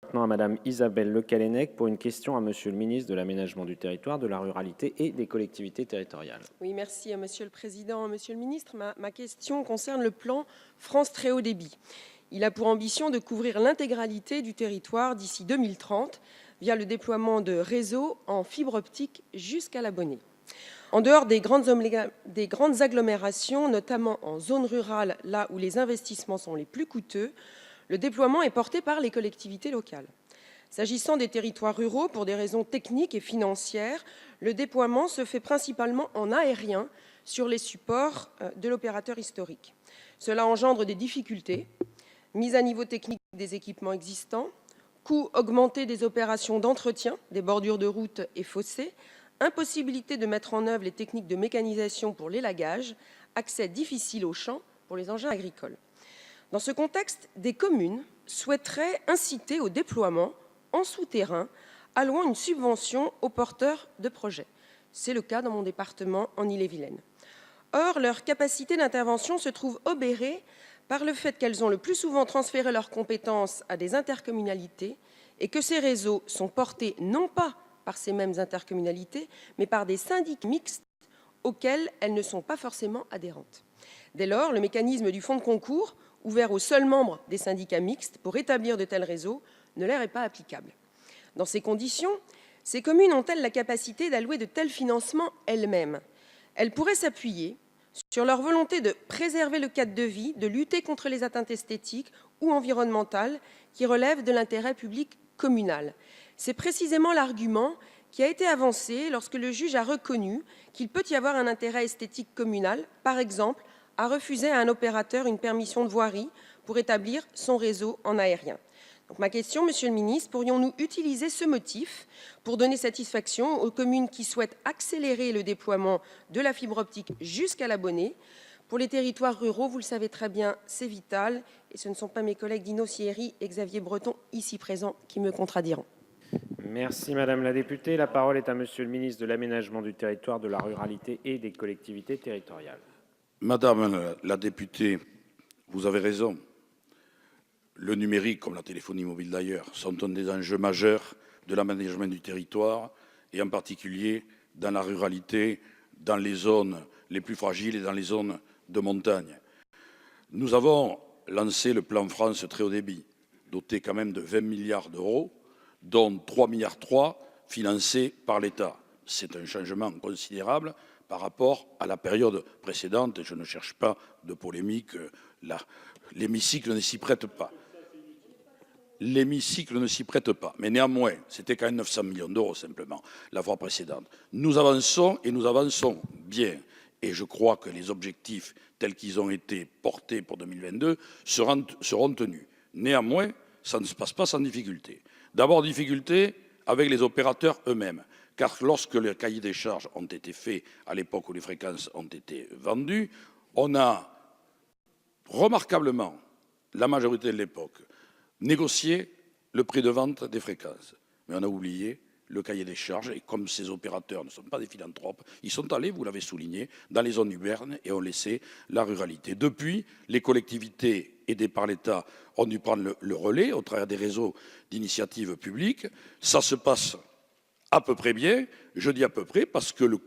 Maintenant à Madame Isabelle Le Callennec pour une question à Monsieur le ministre de l'Aménagement du Territoire, de la Ruralité et des Collectivités territoriales. Oui, merci Monsieur le Président. Monsieur le ministre, ma question concerne le plan France Très Haut Débit. Il a pour ambition de couvrir l'intégralité du territoire d'ici 2030 via le déploiement de réseaux en fibre optique jusqu'à l'abonné. En dehors des grandes agglomérations, notamment en zone rurale, là où les investissements sont les plus coûteux, le déploiement est porté par les collectivités locales. S'agissant des territoires ruraux, pour des raisons techniques et financières, le déploiement se fait principalement en aérien sur les supports de l'opérateur historique. Cela engendre des difficultés, mise à niveau technique des équipements existants, coûts augmentés des opérations d'entretien des bordures de routes et fossés, impossibilité de mettre en œuvre les techniques de mécanisation pour l'élagage, accès difficile aux champs pour les engins agricoles. Dans ce contexte, des communes souhaiteraient inciter au déploiement en souterrain, allouant une subvention aux porteurs de projets. C'est le cas dans mon département, en Ille-et-Vilaine. Or, leur capacité d'intervention se trouve obérée par le fait qu'elles ont le plus souvent transféré leurs compétences à des intercommunalités et que ces réseaux sont portés non pas par ces mêmes intercommunalités, mais par des syndicats mixtes auxquels elles ne sont pas forcément adhérentes. Dès lors, le mécanisme du fonds de concours, ouvert aux seuls membres des syndicats mixtes pour établir de tels réseaux, ne leur est pas applicable. Dans ces conditions, ces communes ont-elles la capacité d'allouer de tels financements elles-mêmes? Elles pourraient s'appuyer sur leur volonté de préserver le cadre de vie, de lutter contre les atteintes esthétiques ou environnementales qui relèvent de l'intérêt public communal. C'est précisément l'argument qui a été avancé lorsque le juge a reconnu qu'il peut y avoir un intérêt esthétique communal, par exemple, à refuser à un opérateur une permission de voirie pour établir son réseau en aérien. Donc, ma question, Monsieur le ministre, pourrions-nous utiliser ce motif pour donner satisfaction aux communes qui souhaitent accélérer le déploiement de la fibre optique jusqu'à l'abonné? Pour les territoires ruraux, vous le savez très bien, c'est vital, et ce ne sont pas mes collègues Dino Sieri et Xavier Breton, ici présents, qui me contradiront. Merci Madame la députée. La parole est à Monsieur le ministre de l'Aménagement du Territoire, de la Ruralité et des Collectivités territoriales. Madame la députée, vous avez raison. Le numérique, comme la téléphonie mobile d'ailleurs, sont un des enjeux majeurs de l'aménagement du territoire, et en particulier dans la ruralité, dans les zones les plus fragiles et dans les zones de montagne. Nous avons lancé le plan France Très Haut Débit, doté quand même de 20 milliards d'euros, dont 3,3 milliards financés par l'État. C'est un changement considérable par rapport à la période précédente, et je ne cherche pas de polémique, l'hémicycle ne s'y prête pas. L'hémicycle ne s'y prête pas. Mais néanmoins, c'était quand même 900 millions d'euros simplement la fois précédente. Nous avançons et nous avançons bien. Et je crois que les objectifs tels qu'ils ont été portés pour 2022 seront tenus. Néanmoins, ça ne se passe pas sans difficulté. D'abord, difficulté avec les opérateurs eux-mêmes. Car lorsque les cahiers des charges ont été faits à l'époque où les fréquences ont été vendues, on a remarquablement, la majorité de l'époque, négocié le prix de vente des fréquences. Mais on a oublié le cahier des charges, et comme ces opérateurs ne sont pas des philanthropes, ils sont allés, vous l'avez souligné, dans les zones urbaines et ont laissé la ruralité. Depuis, les collectivités aidées par l'État ont dû prendre le relais au travers des réseaux d'initiatives publiques. Ça se passe à peu près bien, je dis à peu près parce que le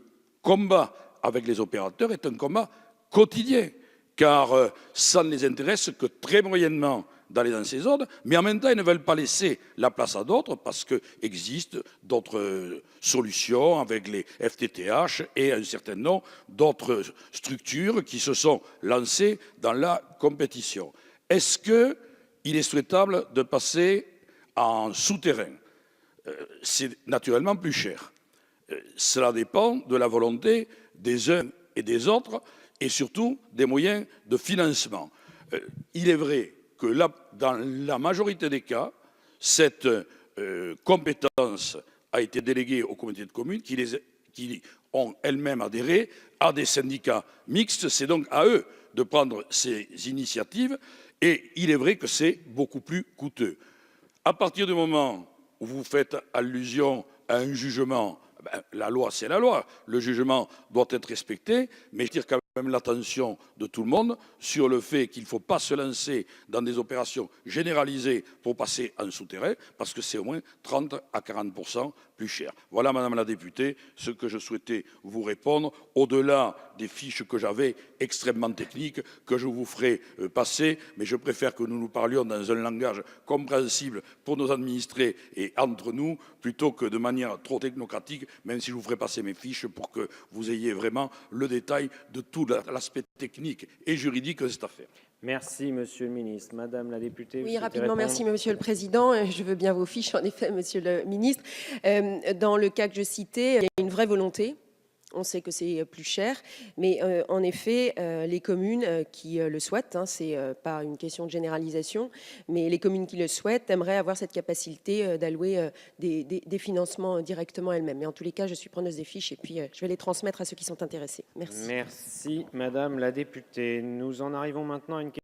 combat avec les opérateurs est un combat quotidien, car ça ne les intéresse que très moyennement d'aller dans ces zones, mais en même temps, ils ne veulent pas laisser la place à d'autres parce qu'existent d'autres solutions avec les FTTH et un certain nombre d'autres structures qui se sont lancées dans la compétition. Est-ce qu'il est souhaitable de passer en souterrain? C'est naturellement plus cher. Cela dépend de la volonté des uns et des autres et surtout des moyens de financement. Il est vrai que dans la majorité des cas, cette compétence a été déléguée aux communautés de communes qui ont elles-mêmes adhéré à des syndicats mixtes. C'est donc à eux de prendre ces initiatives et il est vrai que c'est beaucoup plus coûteux. À partir du moment où vous faites allusion à un jugement, la loi c'est la loi, le jugement doit être respecté, mais je tire quand même l'attention de tout le monde sur le fait qu'il ne faut pas se lancer dans des opérations généralisées pour passer en souterrain, parce que c'est au moins 30 à 40% plus cher. Voilà, Madame la députée, ce que je souhaitais vous répondre, au-delà des fiches que j'avais extrêmement techniques, que je vous ferai passer, mais je préfère que nous nous parlions dans un langage compréhensible pour nos administrés et entre nous, plutôt que de manière trop technocratique, même si je vous ferai passer mes fiches pour que vous ayez vraiment le détail de tout l'aspect technique et juridique de cette affaire. Merci, Monsieur le ministre. Madame la députée, vous Oui, souhaitez rapidement, répondre? merci Monsieur le Président. Je veux bien vos fiches, en effet, Monsieur le ministre. Dans le cas que je citais, il y a une vraie volonté. On sait que c'est plus cher, mais en effet, les communes qui le souhaitent, c'est pas une question de généralisation, mais les communes qui le souhaitent aimeraient avoir cette capacité d'allouer des financements directement elles-mêmes. Mais en tous les cas, je suis preneuse des fiches et puis je vais les transmettre à ceux qui sont intéressés. Merci. Merci, Madame la députée. Nous en arrivons maintenant à une question